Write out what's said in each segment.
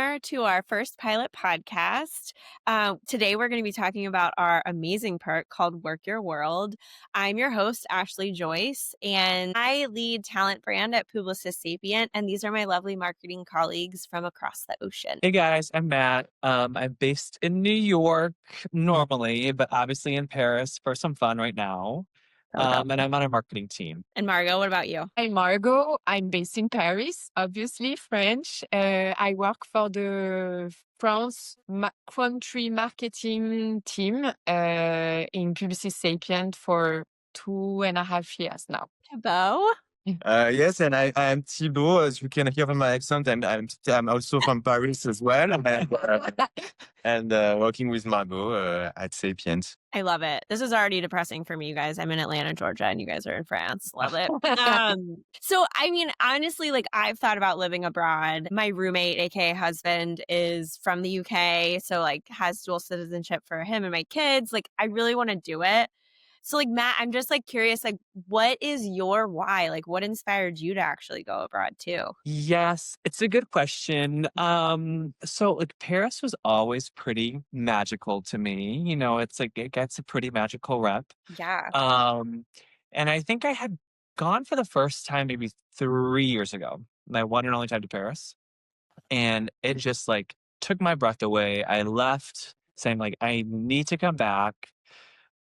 listener to our first pilot podcast. Today, we're going to be talking about our amazing perk called Work Your World. I'm your host, Ashley Joyce, and I lead talent brand at Publicis Sapient. And these are my lovely marketing colleagues from across the ocean. Hey guys, I'm Matt. I'm based in New York normally, but obviously in Paris for some fun right now. And I'm on a marketing team. And Margot, what about you? I'm Margot. I'm based in Paris, obviously French. I work for the France country marketing team in Publicis Sapient for 2.5 years now. Bo? Yes, and I'm Thibaut, as you can hear from my accent, and I'm also from Paris as well, and working with Margot at Sapient. I love it. This is already depressing for me, you guys. I'm in Atlanta, Georgia, and you guys are in France. Love it. So, I mean, honestly, like I've thought about living abroad. My roommate, aka husband, is from the UK, so like has dual citizenship for him and my kids. Like, I really want to do it. So, like Matt, I'm just like curious, like, what is your why? Like, what inspired you to actually go abroad too? Yes, it's a good question. So like Paris was always pretty magical to me. It's like it gets a pretty magical rep. Yeah. And I think I had gone for the first time maybe 3 years ago, my one and only time to Paris. And it just like took my breath away. I left saying like, I need to come back.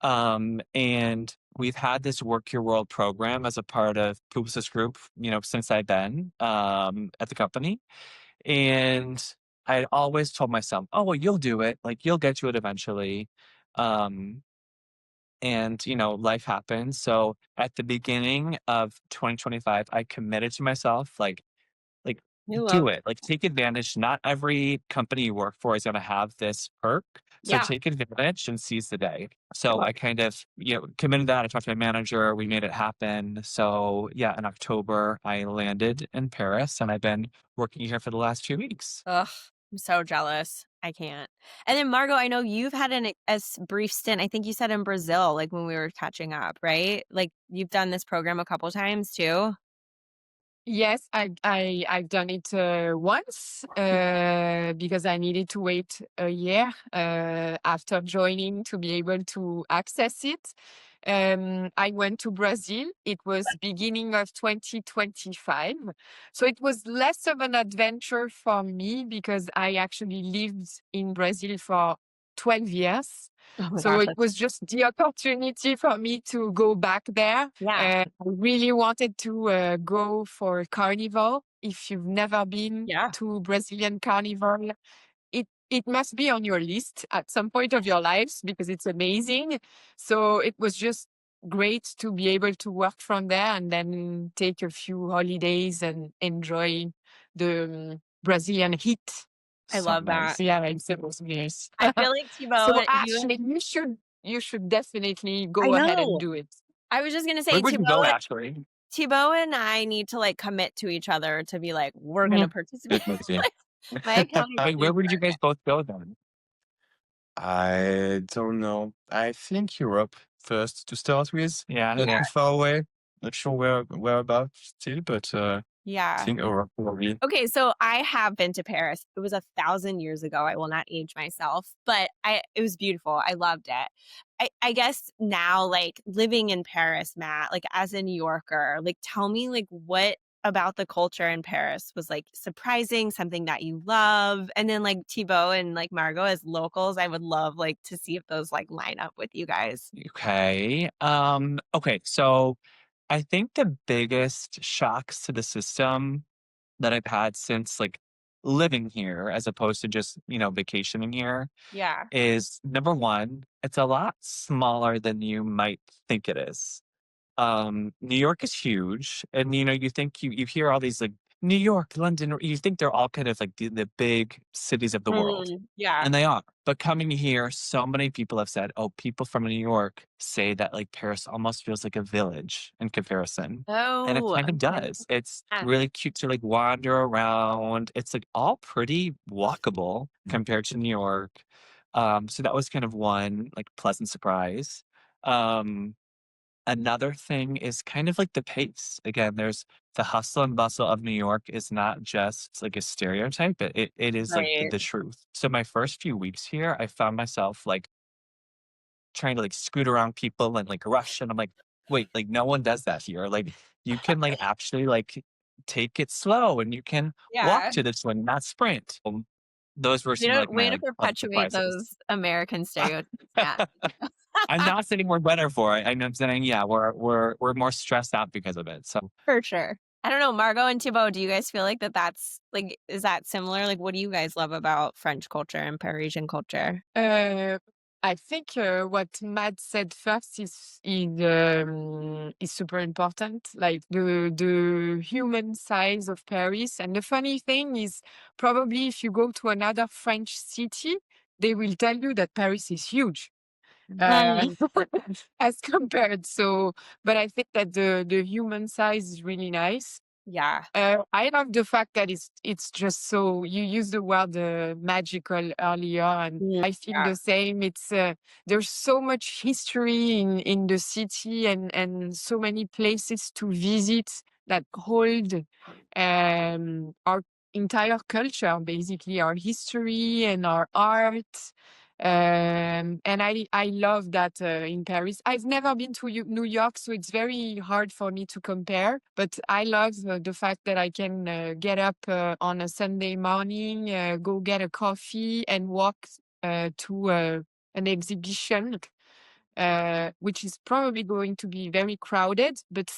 And we've had this Work Your World program as a part of Publicis Group, since I've been at the company. And I always told myself, oh, well, you'll do it. Like, you'll get to it eventually. And life happens. So at the beginning of 2025, I committed to myself, like do it, like take advantage. Not every company you work for is going to have this perk. So take advantage and seize the day. So I kind of, committed that. I talked to my manager. We made it happen. So yeah, in October, I landed in Paris and I've been working here for the last 2 weeks. Ugh, I'm so jealous. I can't. And then Margot, I know you've had a brief stint, I think you said in Brazil, like when we were catching up, right? Like you've done this program a couple times too. Yes, I've done it once because I needed to wait a year after joining to be able to access it. I went to Brazil. It was beginning of 2025. So it was less of an adventure for me because I actually lived in Brazil for 12 years. Oh So gosh, it was just the opportunity for me to go back there. yeah. I really wanted to go for Carnival. If you've never been to Brazilian Carnival, it must be on your list at some point of your lives because it's amazing. So it was just great to be able to work from there and then take a few holidays and enjoy the Brazilian heat. I love that. Yeah, like several years. I feel like Thibaut, So Ashley, you should definitely I go ahead know. and do it. I was just gonna say Where would you go, Ashley? Thibaut and I need to like commit to each other to be like, we're gonna participate. My accountability. Where would you guys both go then? I don't know. I think Europe first to start with. Yeah. Not too far away. Not sure whereabouts still, but I Yeah. think Europe probably. Okay, so I have been to Paris. It was 1,000 years ago. I will not age myself, but it was beautiful. I loved it. I guess now, like living in Paris, Matt, like as a New Yorker, like tell me like what about the culture in Paris was like surprising, something that you love. And then like Thibaut and like Margot as locals, I would love like to see if those like line up with you guys. Okay. Okay. So I think the biggest shocks to the system that I've had since like living here, as opposed to just, vacationing here, Yeah. is number one, it's a lot smaller than you might think it is. New York is huge, and you think you hear all these like New York, London, you think they're all kind of like the big cities of the world. Yeah. And they are. But coming here, so many people have said, oh, people from New York say that like Paris almost feels like a village in comparison. And it Oh, kind of does. It's yeah. really cute to like wander around. It's like all pretty walkable compared to New York. So that was kind of one like pleasant surprise. Another thing is kind of like the pace. Again, there's the hustle and bustle of New York is not just like a stereotype, it is like Right. the truth. So my first few weeks here, I found myself like trying to like scoot around people and like rush. And I'm like, wait, like no one does that here. Like you can like actually like take it slow and you can walk Yeah. to this one, not sprint. Those were some like my Way to like other perpetuate surprises. those American stereotypes, Matt. I'm not saying we're better for it. I'm saying, yeah, we're more stressed out because of it. So For sure. I don't know, Margot and Thibaut, do you guys feel like that's like, is that similar? Like, what do you guys love about French culture and Parisian culture? I think what Matt said first is super important, like the human size of Paris. And the funny thing is, probably if you go to another French city, they will tell you that Paris is huge. Mm. As compared. So, but I think that the human size is really nice. Yeah. I love the fact that it's just so you used the word magical earlier, and Mm, I feel yeah. the same. It's there's so much history in the city and so many places to visit that hold our entire culture, basically our history and our art. And I love that in Paris. I've never been to New York, so it's very hard for me to compare. But I love the fact that I can get up on a Sunday morning, go get a coffee, and walk to an exhibition, which is probably going to be very crowded, but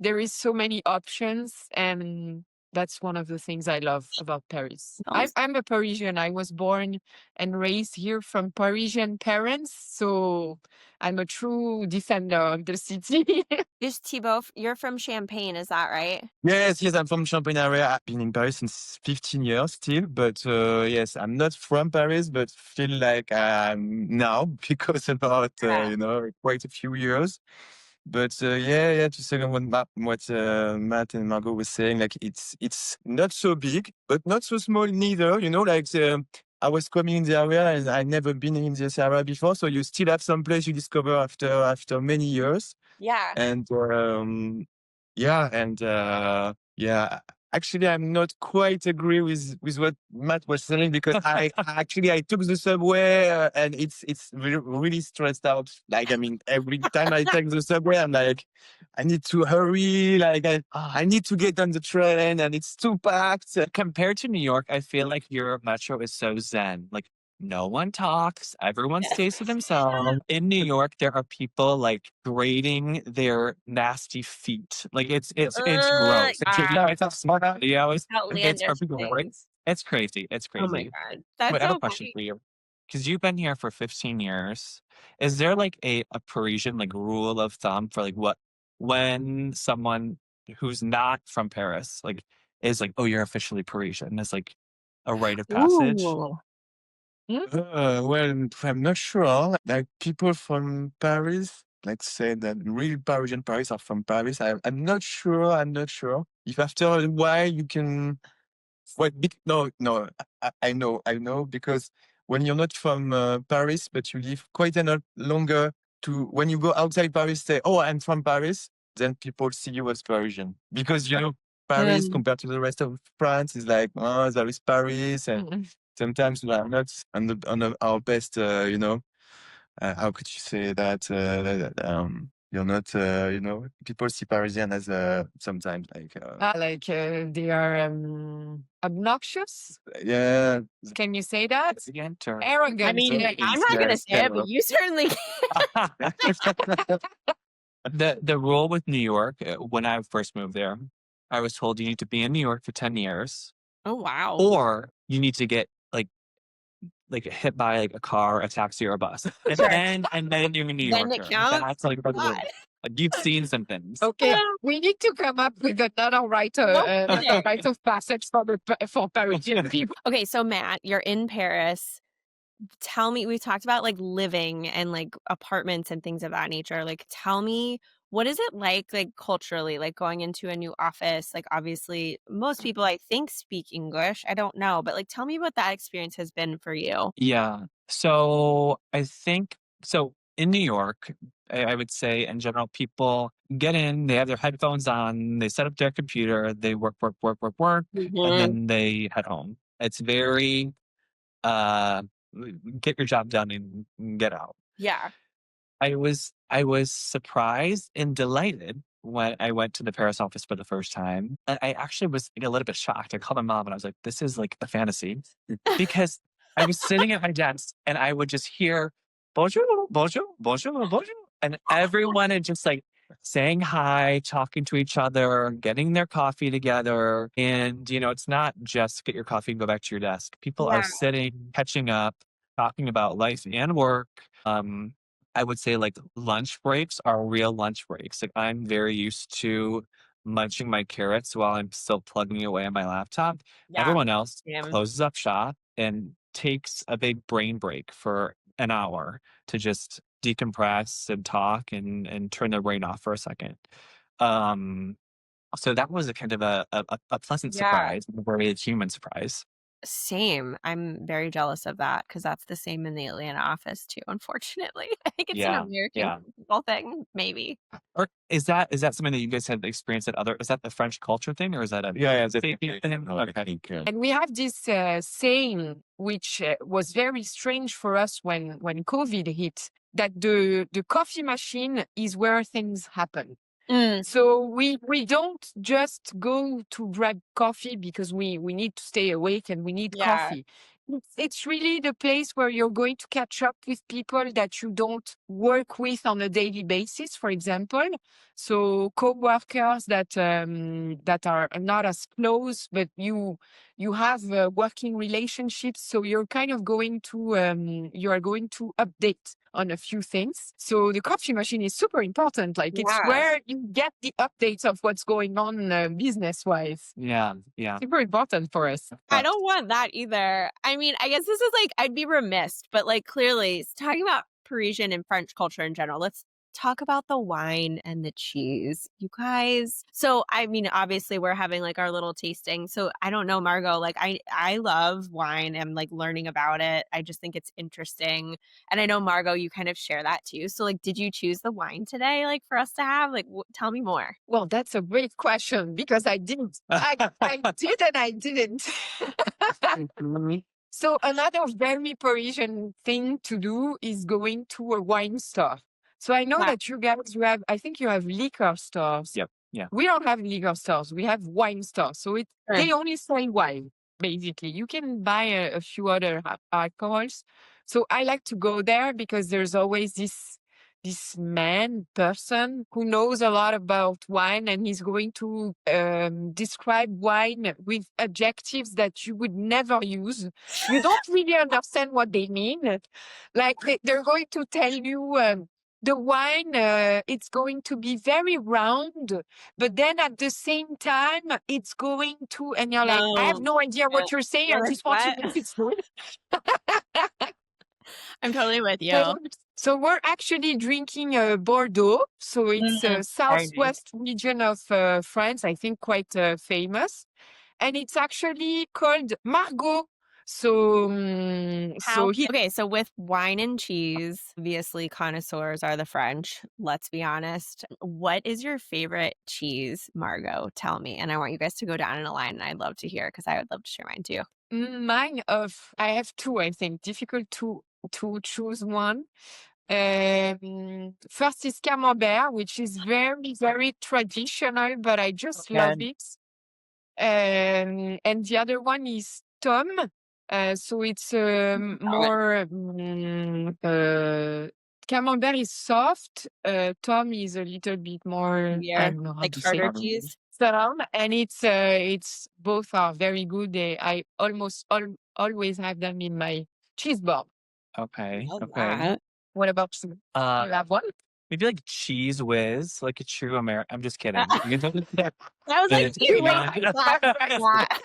there is so many options, and that's one of the things I love about Paris. Sounds- I'm a Parisian. I was born and raised here from Parisian parents, so I'm a true defender of the city. Just Thibaut, you're from Champagne, is that right? Yes, yes, I'm from Champagne area. I've been in Paris since 15 years still, but yes, I'm not from Paris, but feel like I'm now because about Yeah. quite a few years. But yeah, to second what Matt and Margot was saying, like it's not so big, but not so small neither. I was coming in the area and I never been in this area before, so you still have some place you discover after many years. Yeah. And yeah, actually, I'm not quite agree with what Matt was saying because I took the subway and it's really stressed out. Like, I mean, every time I take the subway, I'm like, I need to hurry. Like, I need to get on the train and it's too packed. compared to New York, I feel like your metro is so zen. Like no one talks, everyone stays to themselves. In New York, there are people like grading their nasty feet. Like it's gross. Yeah. It's a smart video. It's Outlandish people right? things. It's crazy. It's Oh my crazy. God. But That's I have a so question funny. for you. Because you've been here for 15 years. Is there like a Parisian like rule of thumb for like what when someone who's not from Paris like is like, oh, you're officially Parisian? It's like a rite of passage. Ooh. Well, I'm not sure. Like people from Paris, like say that real Parisian Paris are from Paris. I'm not sure. I'm not sure if after a while you can. What? No. I know because when you're not from Paris, but you live quite a lot longer to when you go outside Paris, say, "Oh, I'm from Paris," then people see you as Parisian because Paris Mm. compared to the rest of France is like, oh, there is Paris, and Mm-mm. sometimes we are not our best. How could you say that? You're not. People see Parisian as sometimes like. Like they are obnoxious. Yeah, Can you say that? It's the enter. I Arrogant. mean, Yes. I'm not gonna yes, say it, but you certainly The rule with New York, when I first moved there, I was told you need to be in New York for 10 years, Oh wow. or you need to get like hit by like a car, a taxi, or a bus, Sure. and then you're a New Then it Yorker. counts? That's like the rule. God. Like you've seen some things. Okay, we need to come up with another kidding. rite of passage for Parisian people. Okay, so Matt, you're in Paris. Tell me, we talked about like living and like apartments and things of that nature. Like, tell me, what is it like culturally, like going into a new office? Like, obviously, most people I think speak English. I don't know, but like, tell me what that experience has been for you. Yeah. So I think so in New York, I would say in general, people get in, they have their headphones on, they set up their computer, they work, work, work, work, work, and Mhm. then they head home. It's very uh get your job done and get out. Yeah. I was surprised and delighted when I went to the Paris office for the first time. And I actually was a little bit shocked. I called my mom and I was like, this is like a fantasy. Because I was sitting at my desk and I would just hear bonjour, bonjour, bonjour, bonjour. And everyone is just like saying hi, talking to each other, getting their coffee together. And, it's not just get your coffee and go back to your desk. People are Yeah. sitting, catching up, talking about life and work. I would say like lunch breaks are real lunch breaks. Like I'm very used to munching my carrots while I'm still plugging away on my laptop. Yeah. Everyone else Same. closes up shop and takes a big brain break for an hour to just decompress and talk and turn their brain off for a second. Um, so that was a kind of a pleasant Yeah. surprise, a very human surprise. Same. I'm very jealous of that because that's the same in the Atlanta office too, unfortunately. I think it's an Yeah, American yeah. people thing, maybe. Or is that something that you guys had experienced is that the French culture thing or is that a Yeah, it's Sapient thing? I Okay. think. And we have this saying, which was very strange for us when COVID hit, that the coffee machine is where things happen. Mm, So we don't just go to grab coffee because we need to stay awake and we need yeah. coffee. It's really the place where you're going to catch up with people that you don't work with on a daily basis, for example. So co-workers that are not as close, but you have working relationships. So you're kind of going to you are going to update on a few things. So the coffee machine is super important. Like it's Yeah. where you get the updates of what's going on business wise. Yeah, yeah. Super important for us. I don't want that either. I mean, I guess this is like, I'd be remiss, but like clearly talking about Parisian and French culture in general, let's talk about the wine and the cheese, you guys. So, I mean, obviously we're having like our little tasting. So I don't know, Margot, like I love wine. I'm like learning about it. I just think it's interesting. And I know, Margot, you kind of share that too. So like, did you choose the wine today, like for us to have? Like, tell me more. Well, that's a great question because I didn't. I did and I didn't. So another very Parisian thing to do is going to a wine store. So I know Yeah. that you guys I think you have liquor stores. Yep, yeah. We don't have liquor stores. We have wine stores. So they only sell wine, basically. You can buy a few other alcohols. So I like to go there because there's always this person who knows a lot about wine and he's going to describe wine with adjectives that you would never use. You don't really understand what they mean. Like they're going to tell you the wine, it's going to be very round, but then at the same time, it's going to, and you're like, I have No. no idea what you're saying. You're I like, just want to what? know if it's good. I'm totally with you. So we're actually drinking Bordeaux. So it's a Very nice. southwest region of France, I think quite famous. And it's actually called Margaux. So, Okay, so with wine and cheese, obviously connoisseurs are the French. Let's be honest. What is your favorite cheese, Margot? Tell me. And I want you guys to go down in a line and I'd love to hear because I would love to share mine too. I have two, I think. Difficult to choose one. First is Camembert, which is very, very traditional, but I just love it. And the other one is Tom. So it's more Camembert is soft. Tom is a little bit more, I Yeah, don't know how like to say starter it. cheese. Firm, and it's both are very good. I almost always have them in my cheese board. Okay, Love okay. that. What about you? You have one? Maybe like Cheese Whiz, like a true American. I'm just kidding. You know that I was like, the- you you know- wait, that.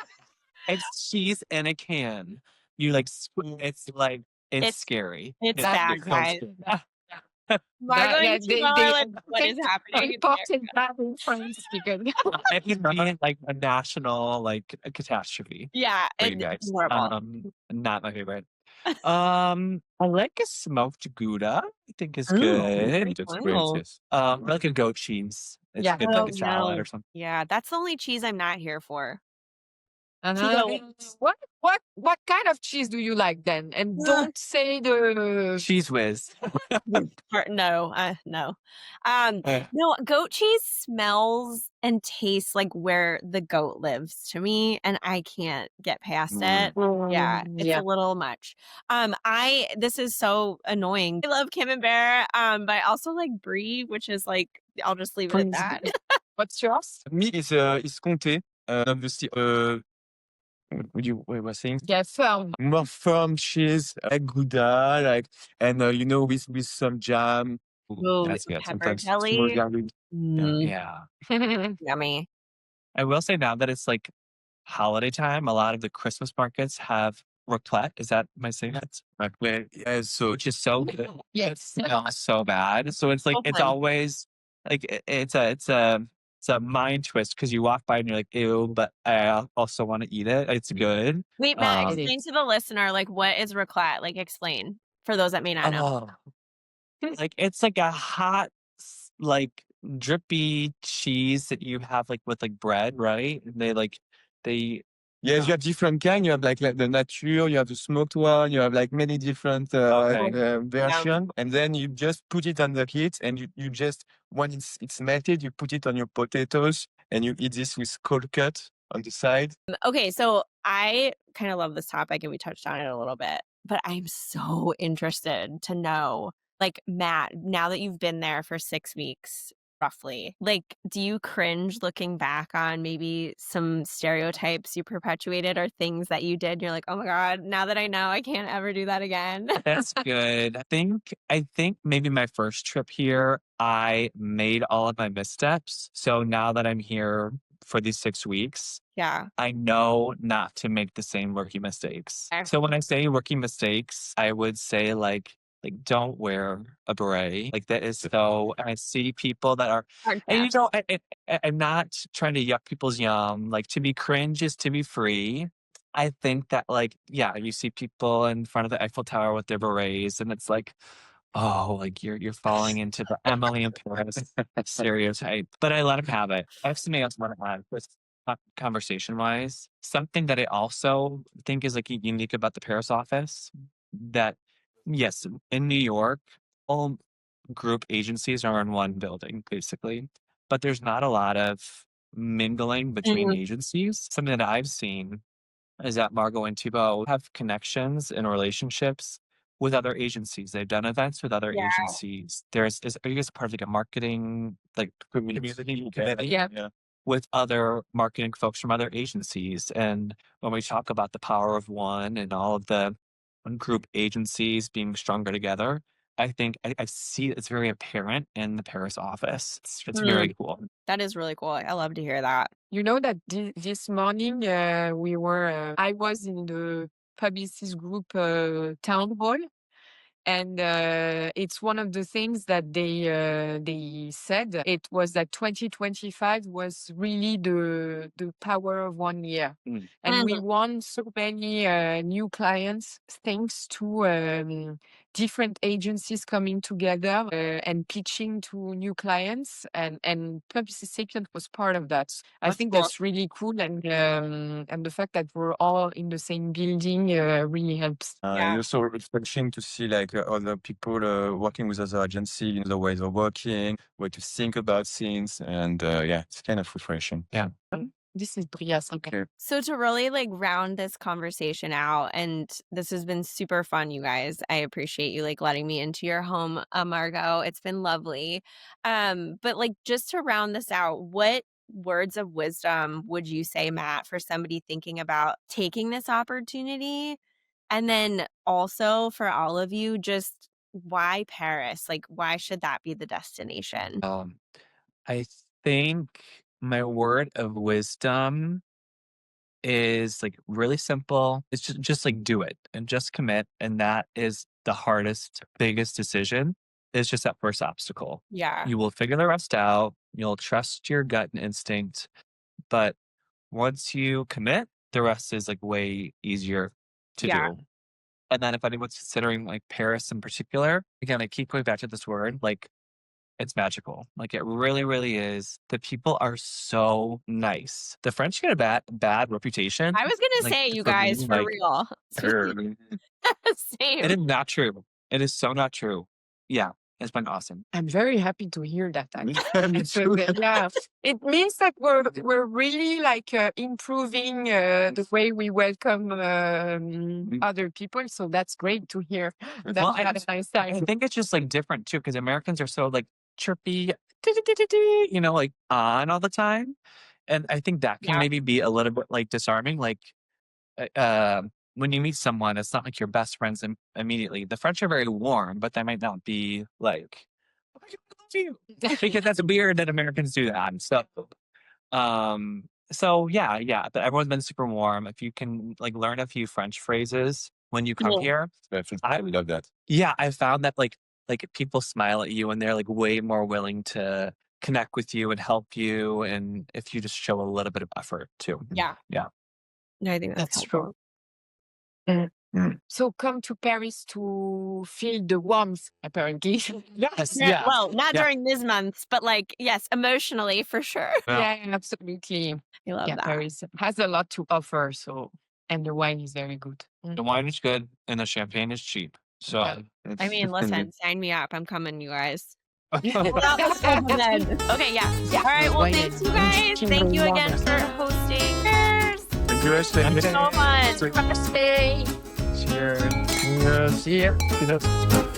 It's cheese in a can. You like it's like it's It's- scary. it's It's bad, so guys. scary. Margot Yeah, and Thibaut are like, what is important happening in important that in France because It can be like a national like a catastrophe Yeah, for you it's guys. horrible. Not my favorite. I like a smoked Gouda. I think is Ooh, good. That's great, wow. yes. I like a goat cheese. It's yeah. good Oh, like a salad no. or something. Yeah, that's the only cheese I'm not here for. Uh-huh. Thibaut, What kind of cheese do you like then? And ugh, don't say the Cheese whiz. no, no. Uh, No, goat cheese smells and tastes like where the goat lives to me, and I can't get past it. Yeah, it's a yeah. little much. This is so annoying. I love Camembert, but I also like Brie, which is like I'll just leave it at that. What's yours? Me is Comté. Obviously, what you were saying? Yeah, firm. More firm cheese, like Gouda, like, and with some jam. Ooh, Ooh, that's good. pepper sometimes small jelly. garlic. Mm, Yeah. yummy. I will say now that it's like holiday time, a lot of the Christmas markets have raclette. Is that am I saying that? Raclette, yeah, so Which is so good. Yes. Smells so bad. So it's like So it's fun. always like it's a mind twist because you walk by and you're like, ew, but I also want to eat it. It's good. Wait, Matt, It explain is. to the listener, like, what is raclette? Like, explain for those that may not know. Oh, like it's like a hot, like drippy cheese that you have like with like bread, right? And they yes, you have different kind. You have like the nature, you have the smoked one, you have like many different Okay. version, and then you just put it on the heat, and you just when it's melted, you put it on your potatoes, and you eat this with cold cut on the side. Okay, so I kind of love this topic and we touched on it a little bit, but I'm so interested to know, like, Matt, now that you've been there for 6 weeks, roughly, like, do you cringe looking back on maybe some stereotypes you perpetuated or things that you did? You're like, oh my God, now that I know, I can't ever do that again. That's good. I think maybe my first trip here, I made all of my missteps. So now that I'm here for these 6 weeks, Yeah. I know not to make the same rookie mistakes. Okay. So when I say rookie mistakes, I would say like don't wear a beret. Like that is so. And I see people that are, Hard and pass. I'm not trying to yuck people's yum. Like to be cringe is to be free. I think that like yeah, you see people in front of the Eiffel Tower with their berets, and it's like oh, like you're falling into the Emily in Paris stereotype. But I let him have it. I have something else I want to add with conversation wise. Something that I also think is like unique about the Paris office that yes, in New York, all group agencies are in one building, basically. But there's not a lot of mingling between Mm, agencies. Something that I've seen is that Margot and Thibault have connections and relationships with other agencies. They've done events with other yeah. agencies. Are you guys part of like a marketing like community Yeah. Yeah. with other marketing folks from other agencies? And when we talk about the power of one and all of the group agencies being stronger together, I think I see it's very apparent in the Paris office. It's Mm, very cool. that is really cool. I love to hear that. You know that this morning I was in the Publicis group town hall. And it's one of the things that they said. It was that 2025 was really the power of 1 year, Mm. and we Mm, won so many new clients thanks to different agencies coming together and pitching to new clients, and Publicis Sapient was part of that. I that's think cool. that's really cool, and the fact that we're all in the same building really helps. Yeah. And also refreshing to see like other people working with other agency, the ways of working, way to think about things, and yeah, it's kind of refreshing. Yeah. This is Bria's. Okay. So to really like round this conversation out, and this has been super fun, you guys. I appreciate you like letting me into your home, Margot. It's been lovely. But like just to round this out, what words of wisdom would you say, Matt, for somebody thinking about taking this opportunity? And then also for all of you, just why Paris? Like, why should that be the destination? I think my word of wisdom is like really simple. It's just like do it and just commit. And that is the hardest, biggest decision is just that first obstacle. Yeah. You will figure the rest out. You'll trust your gut and instinct. But once you commit, the rest is like way easier to Yeah. do. And then if anyone's considering like Paris in particular, again, I keep going back to this word, like it's magical. Like it really, really is. The people are so nice. The French get a bad reputation. I was gonna Like say, you for guys, being for like, real. it Same. is not true. It is so not true. Yeah, it's been awesome. I'm very happy to hear that. Me Actually. too. Yeah, it means that we're really like improving the way we welcome other people. So that's great to hear. That Well, we had a nice I time. think it's just like different too, because Americans are so like chirpy, you know, like on all the time. And I think that can Yeah. maybe be a little bit like disarming. Like when you meet someone, it's not like your best friends immediately. The French are very warm, but they might not be like, oh my God, I love you. Because that's weird that Americans do that. So yeah, but everyone's been super warm. If you can like learn a few French phrases when you come Yeah. here, I love that. yeah, I found that like people smile at you and they're like way more willing to connect with you and help you, and if you just show a little bit of effort too. Yeah. Yeah. No, I think that's That's helpful. true. Mm. So come to Paris to feel the warmth, apparently. Yes. Yeah, Yeah. well, not Yeah. during these months, but like, yes, emotionally for sure. Yeah. Yeah, absolutely. I love Yeah, that. Paris has a lot to offer. So, and the wine is very good. The wine is good and the champagne is cheap. So Yeah. I mean, listen, sign me up. I'm coming, you guys. Okay, yeah. Yeah. All right. Well, Wine thanks, and you guys. Thank you again water. for hosting. Cheers. Thank you, Ashley. So fun. Stay. cheers. Yes. See you.